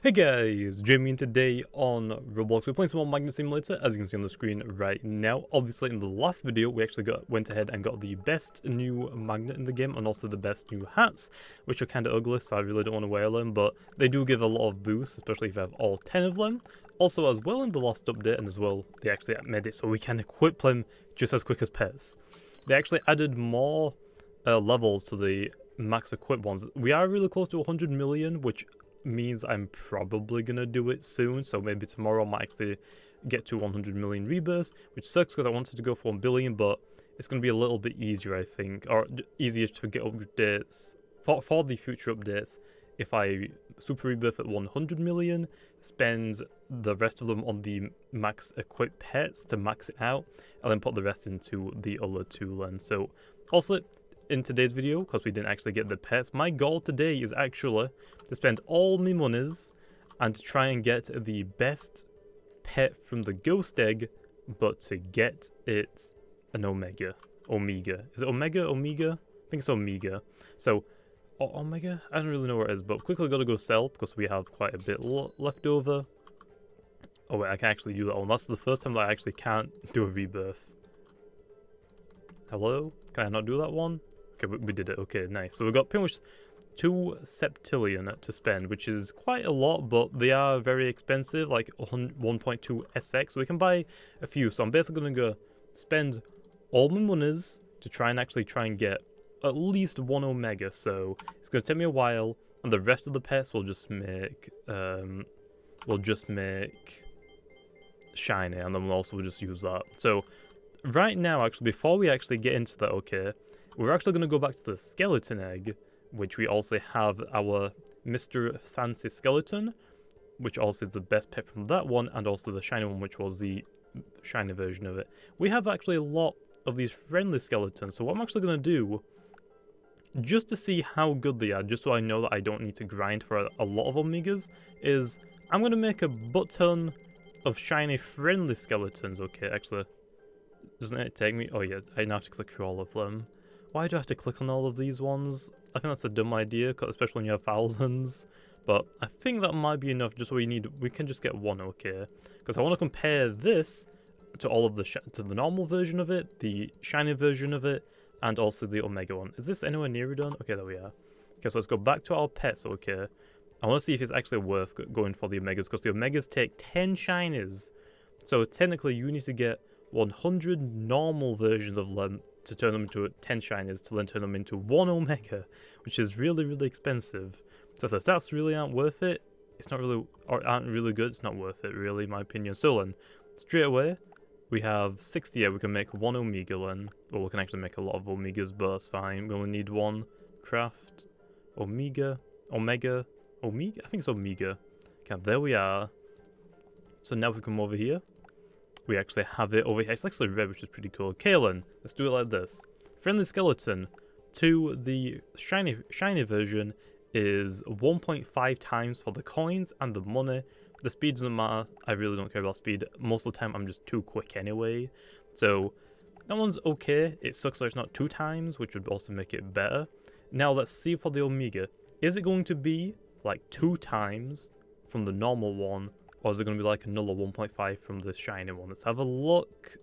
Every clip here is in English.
Hey guys, Jamie, and today on Roblox we're playing some more Magnet Simulator, as you can see on the screen right now. Obviously in the last video we actually went ahead and got the best new magnet in the game and also the best new hats, which are kind of ugly, so I really don't want to wear them, but they do give a lot of boosts, especially if you have all 10 of them. Also, as well, in the last update, and as well, they actually made it so we can equip them just as quick as pets. They actually added more levels to the max equip ones. We are really close to 100 million, which means I'm probably gonna do it soon, so maybe tomorrow I might actually get to 100 million rebirths, which sucks because I wanted to go for 1 billion, but it's gonna be a little bit easier, I think, or easier to get updates for the future updates if I super rebirth at 100 million, spend the rest of them on the max equip pets to max it out, and then put the rest into the other two lens. So also in today's video, because we didn't actually get the pets, my goal today is actually to spend all my monies and to try and get the best pet from the ghost egg, but to get it an Omega. Is it Omega? I think it's Omega. So, Omega? I don't really know where it is, but quickly gotta go sell because we have quite a bit left over. Oh wait, I can actually do that one. That's the first time that I actually can't do a rebirth. Hello? Can I not do that one? Okay, we did it. Okay, nice. So we've got pretty much 2 septillion to spend, which is quite a lot, but they are very expensive, like 1.2 SX. So we can buy a few. So I'm basically going to go spend all my monies to try and get at least 1 Omega. So it's going to take me a while, and the rest of the pets will just make shiny, and then we'll also just use that. So right now, actually, before we actually get into that, okay, we're actually going to go back to the skeleton egg, which we also have our Mr. Fancy Skeleton, which also is the best pet from that one, and also the shiny one, which was the shiny version of it. We have actually a lot of these friendly skeletons, so what I'm actually going to do, just to see how good they are, just so I know that I don't need to grind for a lot of Omegas, is I'm going to make a butt ton of shiny friendly skeletons. Okay, actually, doesn't it take me? Oh yeah, I now have to click through all of them. Why do I have to click on all of these ones? I think that's a dumb idea, especially when you have thousands. But I think that might be enough. Just what we can just get 1, okay? Because I want to compare this to all of the normal version of it, the shiny version of it, and also the Omega one. Is this anywhere near done? Okay, there we are. Okay, so let's go back to our pets. Okay, I want to see if it's actually worth going for the Omegas, because the Omegas take 10 shinies. So technically, you need to get 100 normal versions of them to turn them into 10 shinies, to then turn them into 1 Omega, which is really, really expensive. So if the stats really aren't worth it, it's not really, or aren't really good, it's not worth it, really, in my opinion. So then, straight away, we have 60, yeah, we can make 1 Omega then. Well, we can actually make a lot of Omegas, but that's fine. We only need 1. Craft, Omega, I think it's Omega. Okay, there we are. So now if we come over here, we actually have it over here. It's actually red, which is pretty cool. Kalen, let's do it like this. Friendly skeleton to the shiny version is 1.5 times for the coins and the money. The speed doesn't matter. I really don't care about speed. Most of the time, I'm just too quick anyway. So that one's okay. It sucks that it's not 2 times, which would also make it better. Now let's see for the Omega. Is it going to be like 2 times from the normal one? Or is it going to be like another 1.5 from the shiny one? Let's have a look.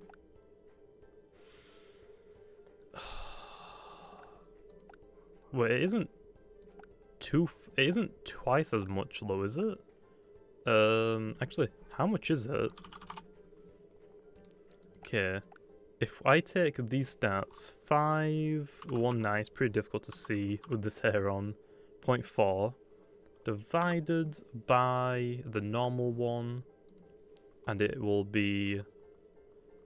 Wait, it isn't twice as much though, is it? Actually, how much is it? Okay, if I take these stats, 5, 1, 9, it's pretty difficult to see with this hair on, 0.4. Divided by the normal one, and it will be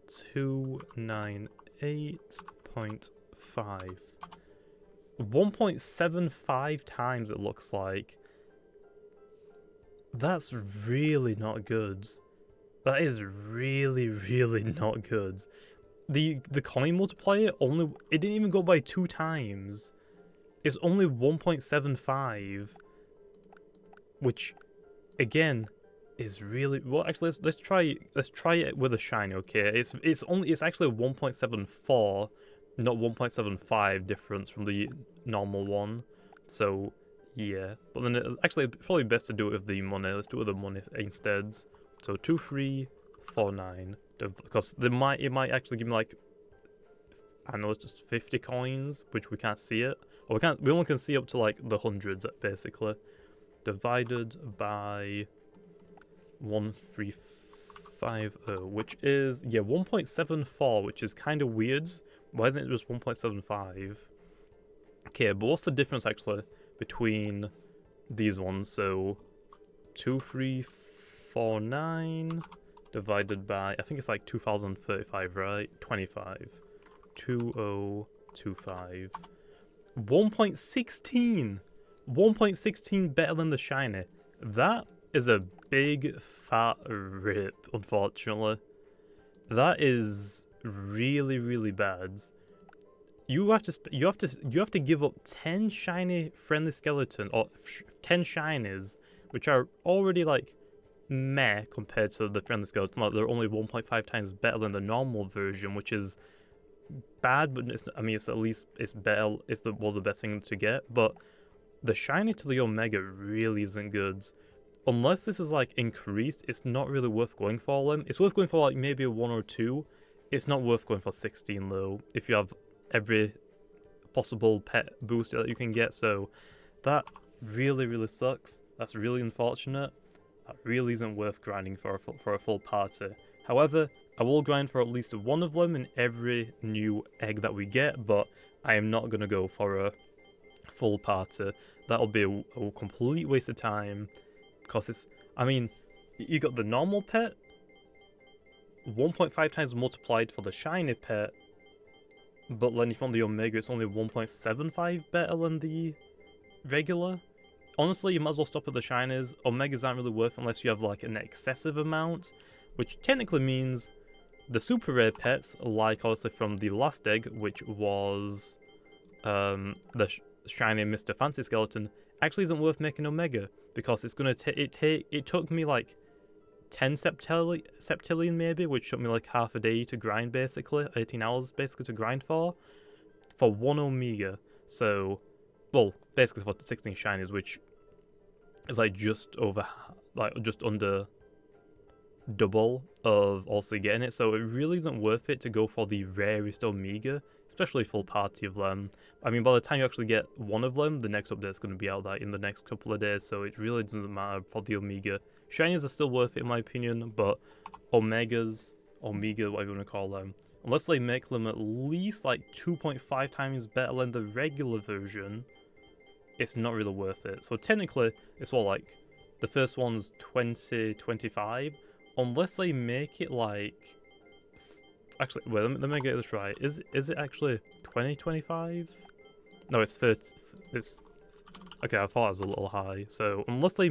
298.5. 1.75 times it looks like. That's really not good. That is really, really not good. The coin multiplier it didn't even go by 2 times. It's only 1.75. Which, again, is really well. Actually, let's try it with a shiny. Okay, it's actually 1.74, not 1.75 difference from the normal one. So Yeah, but then actually it's probably best to do it with the money. Let's do it with the money instead. So 2349, because it might actually give me like, I don't know, it's just 50 coins, which we can't see it, or we only can see up to like the hundreds basically. Divided by 1350, which is 1.74, which is kind of weird. Why isn't it just 1.75? Okay, but what's the difference actually between these ones? So 2349 divided by, I think it's like 2035, right? 25. 2025. 1.16. 1.16 better than the shiny. That is a big fat rip, unfortunately. That is really, really bad. You have to give up 10 shiny friendly skeleton, or 10 shinies, which are already like meh compared to the friendly skeleton. Like they're only 1.5 times better than the normal version, which is bad, but it's at least it's better. Was the best thing to get, but the shiny to the Omega really isn't good. Unless this is like increased, it's not really worth going for them. It's worth going for like maybe a 1 or 2. It's not worth going for 16 though, if you have every possible pet booster that you can get. So that really, really sucks. That's really unfortunate. That really isn't worth grinding for a full party. However, I will grind for at least one of them in every new egg that we get, but I am not going to go for a full party. That'll be a complete waste of time, because it's, I mean, you got the normal pet, 1.5 times multiplied for the shiny pet, but then if on the Omega it's only 1.75 better than the regular. Honestly, you might as well stop at the shinies. Omegas aren't really worth unless you have like an excessive amount, which technically means the super rare pets, like obviously from the last egg, which was the shiny Mr. Fancy Skeleton, actually isn't worth making Omega, because it's gonna it took me like 10 septillion maybe, which took me like half a day to grind, basically 18 hours basically to grind for one Omega. So, well, basically for 16 shinies, which is like just under double of also getting it. So it really isn't worth it to go for the rarest Omega, especially full party of them. I mean, by the time you actually get one of them, the next update is going to be out that in the next couple of days, so it really doesn't matter for the Omega. Shinies are still worth it in my opinion, but Omega, whatever you want to call them, unless they make them at least like 2.5 times better than the regular version, it's not really worth it. So technically, it's what, like, the first one's 2025, unless they make it like, actually, wait, let me get this right. Is it actually 2025? No, it's 30. It's okay. I thought it was a little high. So unless they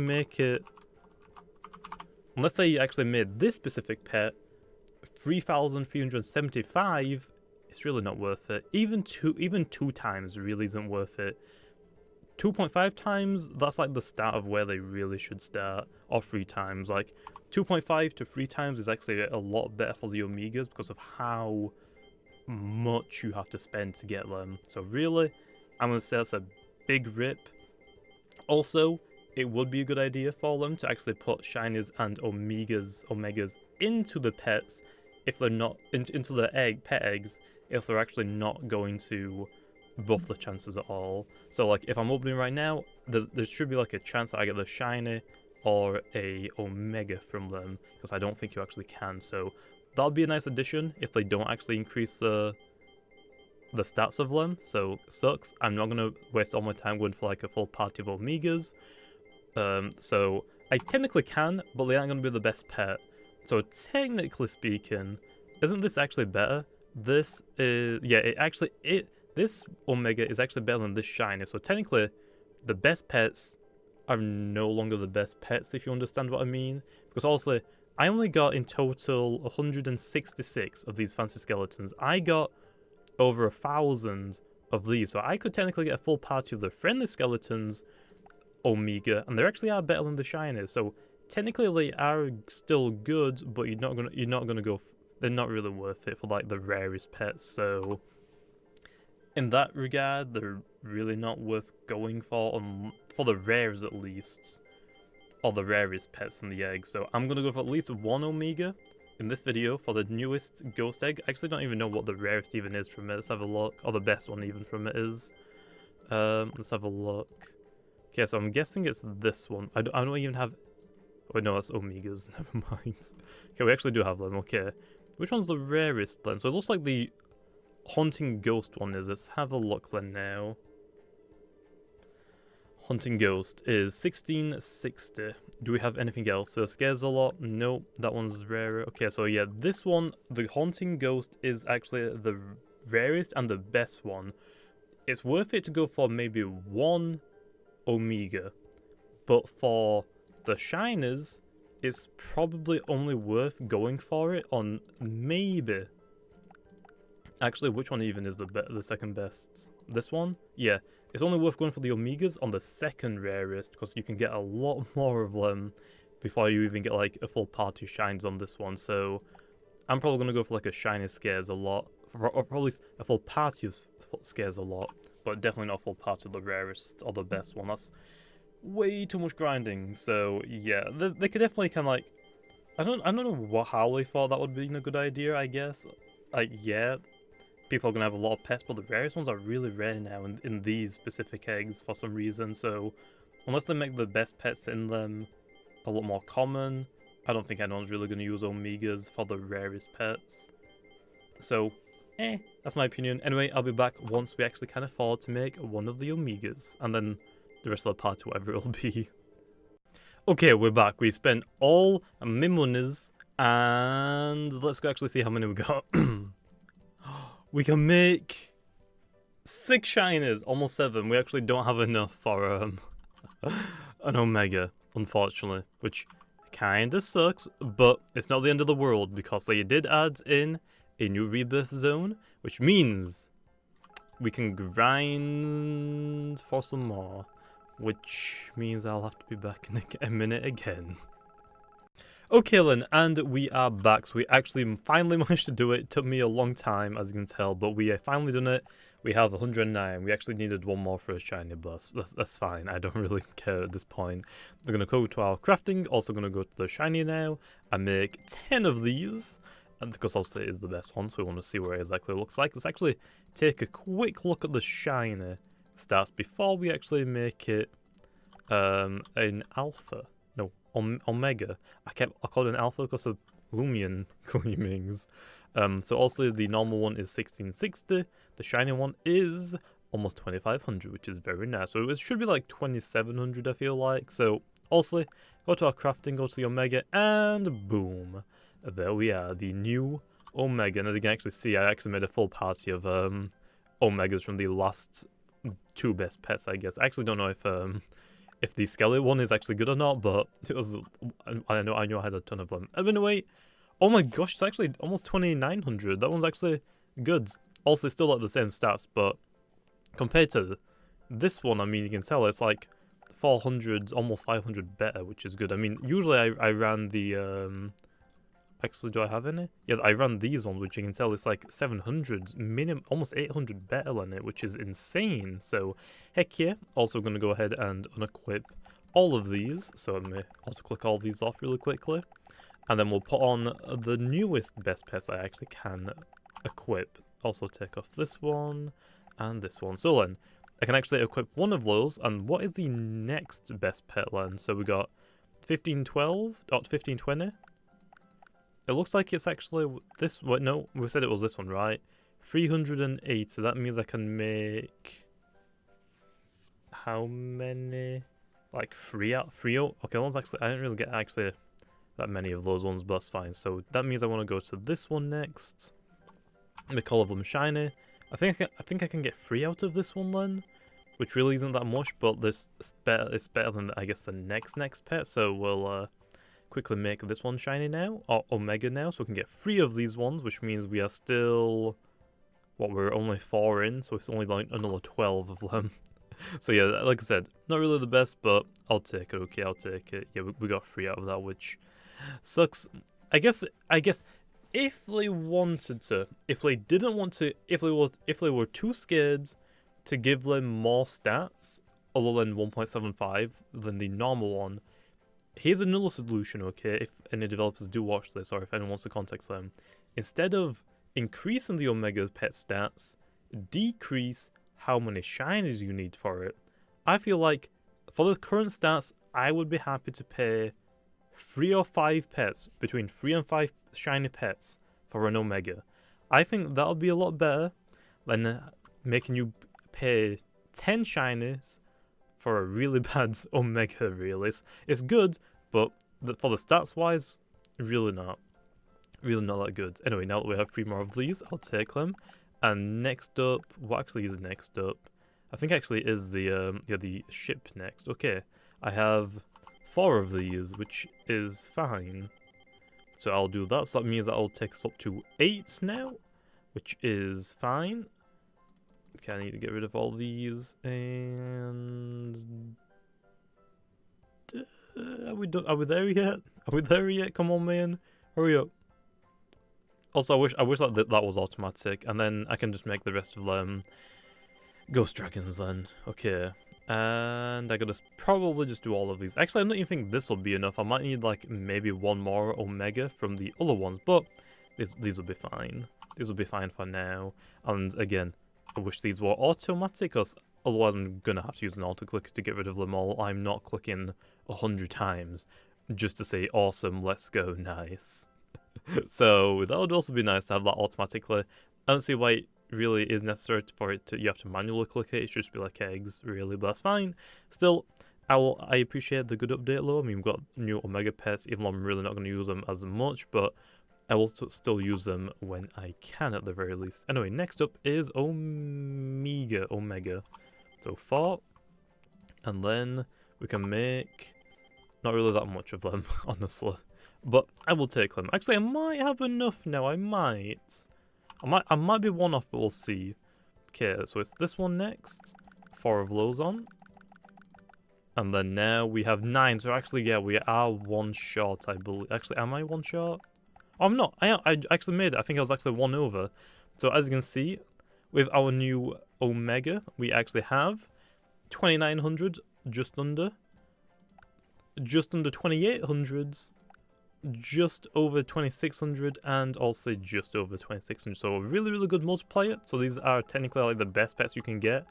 actually made this specific pet 3,375, it's really not worth it. Even two times really isn't worth it. 2.5 times, that's like the start of where they really should start, or 3 times. Like 2.5 to 3 times is actually a lot better for the Omegas because of how much you have to spend to get them. So really, I'm going to say that's a big rip. Also, it would be a good idea for them to actually put shinies and omegas into the pets if they're not into the pet eggs, if they're actually not going to buff the chances at all. So like if I'm opening right now, there should be like a chance that I get the shiny or a omega from them, because I don't think you actually can. So that'll be a nice addition if they don't actually increase the stats of them. So sucks. I'm not gonna waste all my time going for like a full party of omegas. So I technically can, but they aren't gonna be the best pet. So technically speaking, isn't this actually better? This is, yeah, this Omega is actually better than this shiny. So technically, the best pets are no longer the best pets, if you understand what I mean. Because also, I only got in total 166 of these fancy skeletons. I got over 1,000 of these. So I could technically get a full party of the friendly skeletons Omega, and they actually are better than the shinies. So technically they are still good, but you're not gonna go. They're not really worth it for like the rarest pets. So in that regard, they're really not worth going for for the rares at least, or the rarest pets in the egg. So I'm gonna go for at least 1 Omega in this video for the newest ghost egg. I actually don't even know what the rarest even is from it. Let's have a look, or the best one even from it is. Let's have a look. Okay, so I'm guessing it's this one. I don't even have... Oh, no, that's Omegas. Never mind. Okay, we actually do have them. Okay. Which one's the rarest then? So it looks like the Haunting Ghost one is. Let's have a look then now. Haunting Ghost is 1660. Do we have anything else? So Scares a Lot? Nope, that one's rarer. Okay, so yeah, this one, the Haunting Ghost, is actually the rarest and the best one. It's worth it to go for maybe 1 Omega, but for the Shiners, it's probably only worth going for it on maybe... Actually, which one even is the second best? This one? Yeah, it's only worth going for the Omegas on the second rarest, because you can get a lot more of them before you even get like a full party shines on this one. So I'm probably going to go for like a shiny Scares a Lot, or at least a full party of Scares a Lot, but definitely not a full party of the rarest or the best one. That's way too much grinding. So yeah, they could definitely kind of like, I don't know how they thought that would be a good idea. I guess like, yeah, people are gonna have a lot of pets, but the rarest ones are really rare now in these specific eggs for some reason. So unless they make the best pets in them a lot more common, I don't think anyone's really gonna use Omegas for the rarest pets. So that's my opinion. Anyway, I'll be back once we actually can afford to make one of the Omegas, and then the rest of the party, whatever it'll be. Okay, we're back. We spent all my monies, and let's go actually see how many we got. We can make 6 shinies, almost 7. We actually don't have enough for an Omega, unfortunately, which kinda sucks, but it's not the end of the world because they did add in a new rebirth zone, which means we can grind for some more, which means I'll have to be back in a minute again. Okay then, and we are back. So we actually finally managed to do it. It took me a long time, as you can tell, but we have finally done it. We have 109. We actually needed 1 more for a shiny bus. That's fine. I don't really care at this point. We're going to go to our crafting. Also going to go to the shiny now and make 10 of these. And because also it is the best one, so we want to see what it exactly looks like. Let's actually take a quick look at the shiny stats before we actually make it an alpha. No, Omega. I called it an alpha because of Lumion gleamings. So also the normal one is 1660. The shiny one is almost 2500, which is very nice. So it should be like 2700, I feel like. So also go to our crafting, go to the Omega, and boom, there we are, the new Omega. And as you can actually see, I actually made a full party of Omegas from the last 2 best pets, I guess. I actually don't know if the skeleton one is actually good or not, but it was, I know I had a ton of them. Anyway, oh my gosh, it's actually almost 2900. That one's actually good. Also, it's still at the same stats, but compared to this one, I mean, you can tell it's like 400, almost 500 better, which is good. I mean, usually I ran the, actually, do I have any? Yeah, I ran these ones, which you can tell it's like 700, minimum, almost 800 better than it, which is insane. So, heck yeah. Also going to go ahead and unequip all of these. So, I'm going to also click all these off really quickly. And then we'll put on the newest best pets I actually can equip. Also take off this one and this one. So then, I can actually equip one of those. And what is the next best pet then? So we got 1512, or 1520. It looks like it's actually this one. No, we said it was this one, right? 308. So that means I can make how many? Like 3 out 3. Okay, that one's actually, I didn't really get actually that many of those ones, but that's fine. So that means I want to go to this one next. Make all of them shiny. I think I can get 3 out of this one then, which really isn't that much, but this is better than I guess the next pet. So we'll quickly make this one shiny now, or Omega now, so we can get 3 of these ones, which means we are still, what, we're only 4 in, so it's only like another 12 of them. So yeah, like I said, not really the best, but I'll take it. Okay, I'll take it. Yeah, we got 3 out of that, which sucks. I guess if they wanted to, if they didn't want to, if they were too scared to give them more stats, other than 1.75 than the normal one. Here's another solution, okay, if any developers do watch this, or if anyone wants to contact them. Instead of increasing the Omega pet stats, decrease how many shinies you need for it. I feel like, for the current stats, I would be happy to pay 3 or 5 pets, between 3 and 5 shiny pets for an Omega. I think that'll be a lot better than making you pay 10 shinies for a really bad Omega, really. It's good, but for the stats wise, really not. Really not that good. Anyway, now that we have 3 more of these, I'll take them. And next up, what actually is next up? I think actually is the ship next. Okay, I have 4 of these, which is fine. So I'll do that. So that means that I'll take us up to 8 now, which is fine. Okay, I need to get rid of all these, and are we done? Are we there yet? Are we there yet? Come on, man, hurry up. Also, I wish that was automatic, and then I can just make the rest of them ghost dragons then. Okay, and I gotta probably just do all of these. Actually, I don't even think this will be enough. I might need like maybe 1 more Omega from the other ones, but these will be fine. These will be fine for now. And again, I wish these were automatic, because otherwise I'm going to have to use an auto-clicker to get rid of them all. I'm not clicking 100 times just to say, awesome, let's go, nice. So that would also be nice to have that automatically. I don't see why it really is necessary for it to, you have to manually click it. It should just be like eggs, really, but that's fine. Still, I appreciate the good update, though. I mean, we've got new Omega pets, even though I'm really not going to use them as much, but I will still use them when I can at the very least. Anyway, next up is Omega. So 4. And then we can make not really that much of them, honestly. But I will take them. Actually, I might have enough now. I might be 1 off, but we'll see. Okay, so it's this one next. 4 of those on. And then now we have 9. So actually, yeah, we are 1 short, I believe. Actually, am I 1 short? Oh, I'm not. I actually made it. I think I was actually 1 over. So as you can see, with our new Omega, we actually have 2,900, just under 2,800s, just over 2,600, and also just over 2,600. So a really, really good multiplier. So these are technically like the best pets you can get.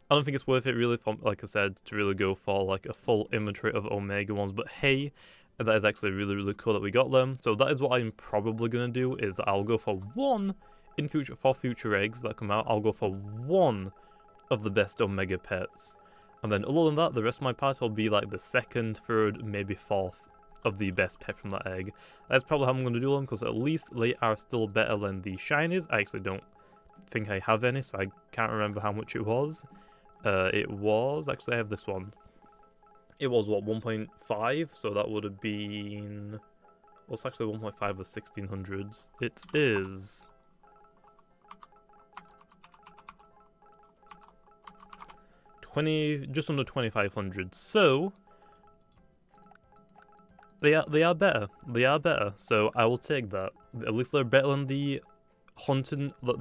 I don't think it's worth it really, for, like I said, to really go for like a full inventory of Omega ones. But hey, that is actually really, really cool that we got them. So that is what I'm probably going to do, is I'll go for 1 in future, for future eggs that come out. I'll go for 1 of the best Omega pets. And then other than that, the rest of my party will be like the 2nd, 3rd, maybe 4th of the best pet from that egg. That's probably how I'm going to do them, because at least they are still better than the shinies. I actually don't think I have any, so I can't remember how much it was. Actually I have this one. It was, what, 1.5? So that would have been... What's actually 1.5 of 1600s? It is... just under 2,500. So... They are better. They are better. So I will take that. At least they're better than the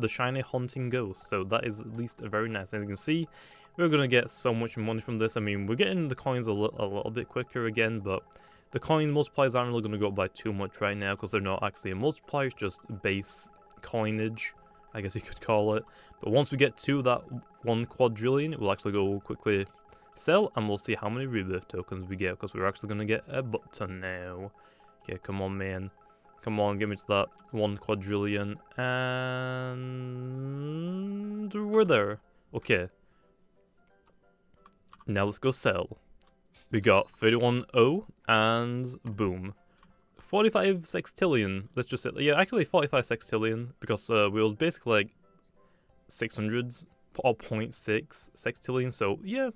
shiny hunting ghost. So that is at least very nice. As you can see, we're going to get so much money from this. I mean, we're getting the coins a little bit quicker again, but the coin multipliers aren't really going to go up by too much right now, because they're not actually a multiplier, it's just base coinage, I guess you could call it. But once we get to that 1 quadrillion, it will actually go quickly sell, and we'll see how many rebirth tokens we get, because we're actually going to get a button now. Okay, come on, man. Come on, get me to that 1 quadrillion, and we're there. Okay. Now let's go sell. We got 31.0, and boom. 45 sextillion. Let's just say, yeah, actually 45 sextillion, because we was basically like 600s, or 0.6 sextillion, so yeah.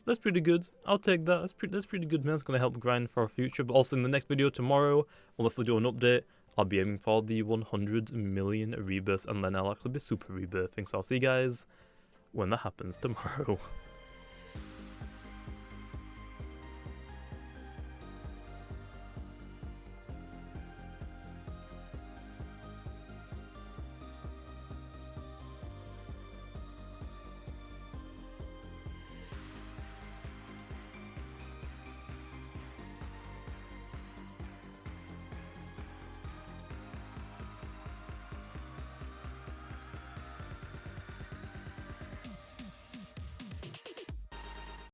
That's pretty good. I'll take that. That's pretty good, man. It's going to help grind for our future. But also in the next video tomorrow, unless they do an update, I'll be aiming for the 100 million rebirths, and then I'll actually be super rebirthing. So I'll see you guys when that happens tomorrow.